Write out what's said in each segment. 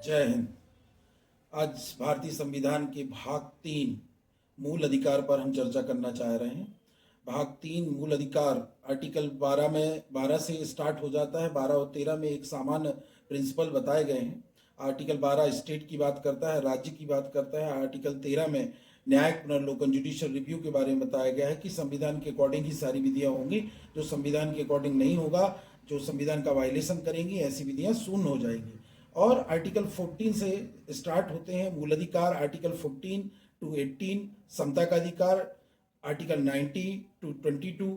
जय हिंद। आज भारतीय संविधान के भाग 3 मूल अधिकार पर हम चर्चा करना चाह रहे हैं। भाग 3 मूल अधिकार आर्टिकल 12 में 12 से स्टार्ट हो जाता है। 12 और 13 में एक सामान्य प्रिंसिपल बताए गए हैं। आर्टिकल 12 स्टेट की बात करता है, राज्य की बात करता है। आर्टिकल 13 में न्यायिक पुनर्लोकन जुडिशियल रिव्यू के बारे में बताया गया है कि संविधान के अकॉर्डिंग ही सारी विधियां होंगी। जो संविधान के अकॉर्डिंग नहीं होगा, जो संविधान का वायलेशन करेंगी, ऐसी विधियां शून्य हो जाएंगी। और आर्टिकल 14 से स्टार्ट होते हैं मूल अधिकार। आर्टिकल 14 to 18 समता का अधिकार, आर्टिकल 90 to 22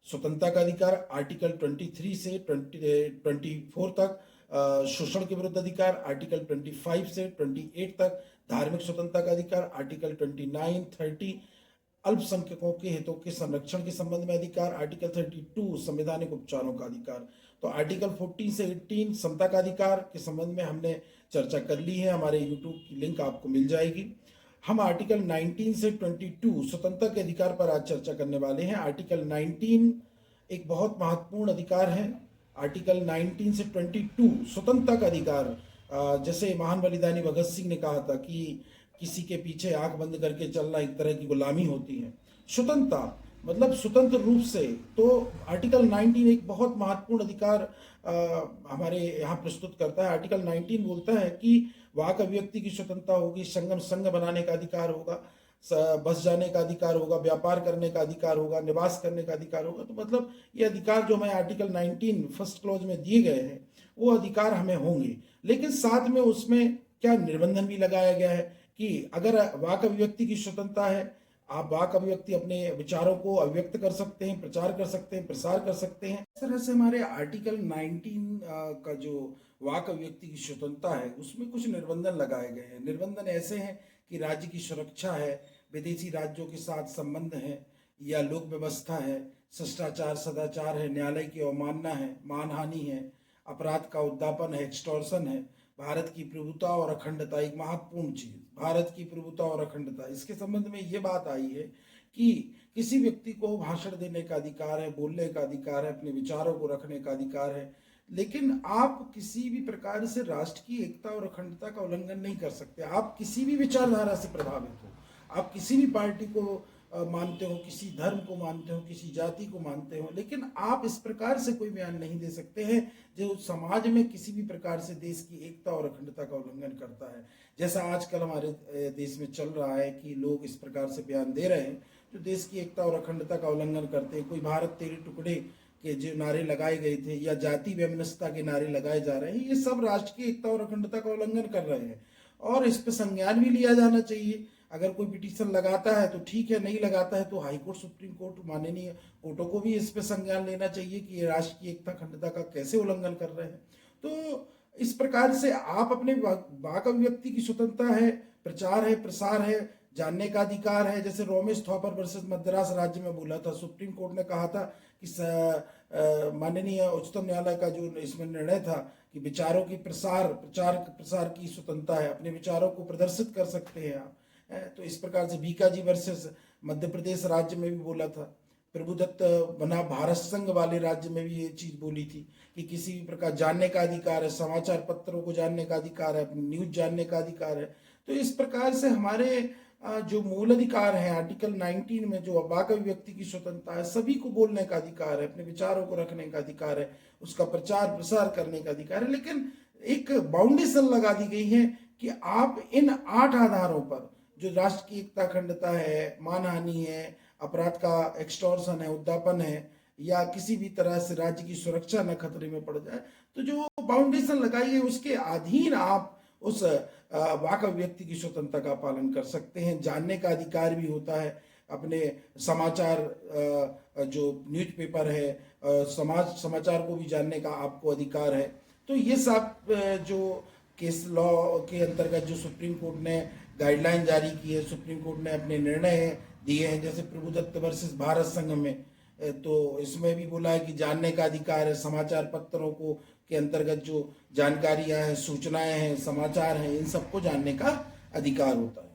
स्वतंत्रता का अधिकार, आर्टिकल 23 से 24 तक शोषण के विरुद्ध अधिकार, आर्टिकल 25 से 28 तक धार्मिक स्वतंत्रता का अधिकार, आर्टिकल 29, 30 अल्पसंख्यकों के हितों के संरक्षण के संबंध में अधिकार, आर्टिकल 32 संवैधानिक उपचारों का अधिकार। तो आर्टिकल 14 से 18 समता का अधिकार के संबंध में हमने चर्चा कर ली है। हमारे यूट्यूब की लिंक आपको मिल जाएगी। हम आर्टिकल 19 से 22 स्वतंत्रता के अधिकार पर आज चर्चा करने वाले हैं। आर्टिकल 19 एक बहुत महत्वपूर्ण अधिकार है। आर्टिकल 19 से 22 स्वतंत्रता का अधिकार, जैसे महान बलिदानी भगत सिंह ने कहा था कि किसी के पीछे आंख बंद करके चलना एक तरह की गुलामी होती है। स्वतंत्रता मतलब स्वतंत्र रूप से। तो आर्टिकल 19 एक बहुत महत्वपूर्ण अधिकार हमारे यहाँ प्रस्तुत करता है। आर्टिकल 19 बोलता है कि वाक अभिव्यक्ति की स्वतंत्रता होगी, संगम संघ बनाने का अधिकार होगा, बस जाने का अधिकार होगा, व्यापार करने का अधिकार होगा, निवास करने का अधिकार होगा। तो मतलब ये अधिकार जो हमें आर्टिकल 19 फर्स्ट क्लॉज में दिए गए हैं वो अधिकार हमें होंगे। लेकिन साथ में उसमें क्या निर्बंधन भी लगाया गया है कि अगर वाक अभिव्यक्ति की स्वतंत्रता है, आप वाक अभिव्यक्ति अपने विचारों को अभिव्यक्त कर सकते हैं, प्रचार कर सकते हैं, प्रसार कर सकते हैं। इस तरह से हमारे आर्टिकल 19 का जो वाक अभिव्यक्ति की स्वतंत्रता है उसमें कुछ निर्बंधन लगाए गए हैं। निर्बंधन ऐसे हैं कि राज्य की सुरक्षा है, विदेशी राज्यों के साथ संबंध है, या लोक व्यवस्था है, शिष्टाचार सदाचार है, न्यायालय की अवमानना है, मानहानि है, अपराध का उद्दापन है, एक्सटॉर्शन है, भारत की प्रभुता और अखंडता। एक महत्वपूर्ण चीज, भारत की प्रभुता और अखंडता। इसके संबंध में ये बात आई है कि किसी व्यक्ति को भाषण देने का अधिकार है, बोलने का अधिकार है, अपने विचारों को रखने का अधिकार है, लेकिन आप किसी भी प्रकार से राष्ट्र की एकता और अखंडता का उल्लंघन नहीं कर सकते। आप किसी भी विचारधारा से प्रभावित हो, आप किसी भी पार्टी को मानते हो, किसी धर्म को मानते हो, किसी जाति को मानते हो, लेकिन आप इस प्रकार से कोई बयान नहीं दे सकते हैं जो समाज में किसी भी प्रकार से देश की एकता और अखंडता का उल्लंघन करता है। जैसा आजकल हमारे देश में चल रहा है कि लोग इस प्रकार से बयान दे रहे हैं जो देश की एकता और अखंडता का उल्लंघन करते हैं। कोई भारत तेरे टुकड़े के जो नारे लगाए गए थे या जाति वैमनस्यता के नारे लगाए जा रहे हैं, ये सब राष्ट्र की एकता और अखंडता का उल्लंघन कर रहे हैं और इस पर संज्ञान भी लिया जाना चाहिए। अगर कोई पिटीशन लगाता है तो ठीक है, नहीं लगाता है तो हाईकोर्ट, सुप्रीम कोर्ट, माननीय कोर्टों को भी इस पर संज्ञान लेना चाहिए कि ये राष्ट्र की एकता अखंडता का कैसे उल्लंघन कर रहे हैं। तो इस प्रकार से आप अपने वाक अभिव्यक्ति की स्वतंत्रता है, प्रचार है, प्रसार है, जानने का अधिकार है। जैसे रोमेश थॉपर वर्सेस मद्रास राज्य में बोला था, सुप्रीम कोर्ट ने कहा था कि माननीय उच्चतम न्यायालय का जो इसमें निर्णय था कि विचारों की प्रसार की स्वतंत्रता है, अपने विचारों को प्रदर्शित कर सकते हैं आप। तो इस प्रकार से बीकाजी वर्सेस मध्य प्रदेश राज्य में भी बोला था। प्रभुदत्त बना भारत संघ वाले राज्य में भी ये चीज बोली थी कि किसी भी प्रकार जानने का अधिकार है, समाचार पत्रों को जानने का अधिकार है, न्यूज जानने का अधिकार है। तो इस प्रकार से हमारे जो मूल अधिकार है आर्टिकल 19 में, जो वाक अभिव्यक्ति की स्वतंत्रता है, सभी को बोलने का अधिकार है, अपने विचारों को रखने का अधिकार है, उसका प्रचार प्रसार करने का अधिकार है। लेकिन एक बाउंडेशन लगा दी गई है कि आप इन 8 आधारों पर, जो राष्ट्र की एकता अखंडता है, मानहानि है, अपराध का एक्सटॉर्शन है, उद्दापन है, या किसी भी तरह से राज्य की सुरक्षा न खतरे में पड़ जाए, तो जो बाउंडेशन लगाई है उसके अधीन आप उस वाक अभिव्यक्ति की स्वतंत्रता का पालन कर सकते हैं। जानने का अधिकार भी होता है, अपने समाचार जो न्यूज़पेपर है, समाचार को भी जानने का आपको अधिकार है। तो ये सब जो केस लॉ के अंतर्गत जो सुप्रीम कोर्ट ने गाइडलाइन जारी की है, सुप्रीम कोर्ट ने अपने निर्णय दिए हैं, जैसे प्रभुदत्त वर्सेस भारत संघ में, तो इसमें भी बोला है कि जानने का अधिकार है, समाचार पत्रों को के अंतर्गत जो जानकारियां हैं, सूचनाएं हैं, समाचार हैं, इन सबको जानने का अधिकार होता है।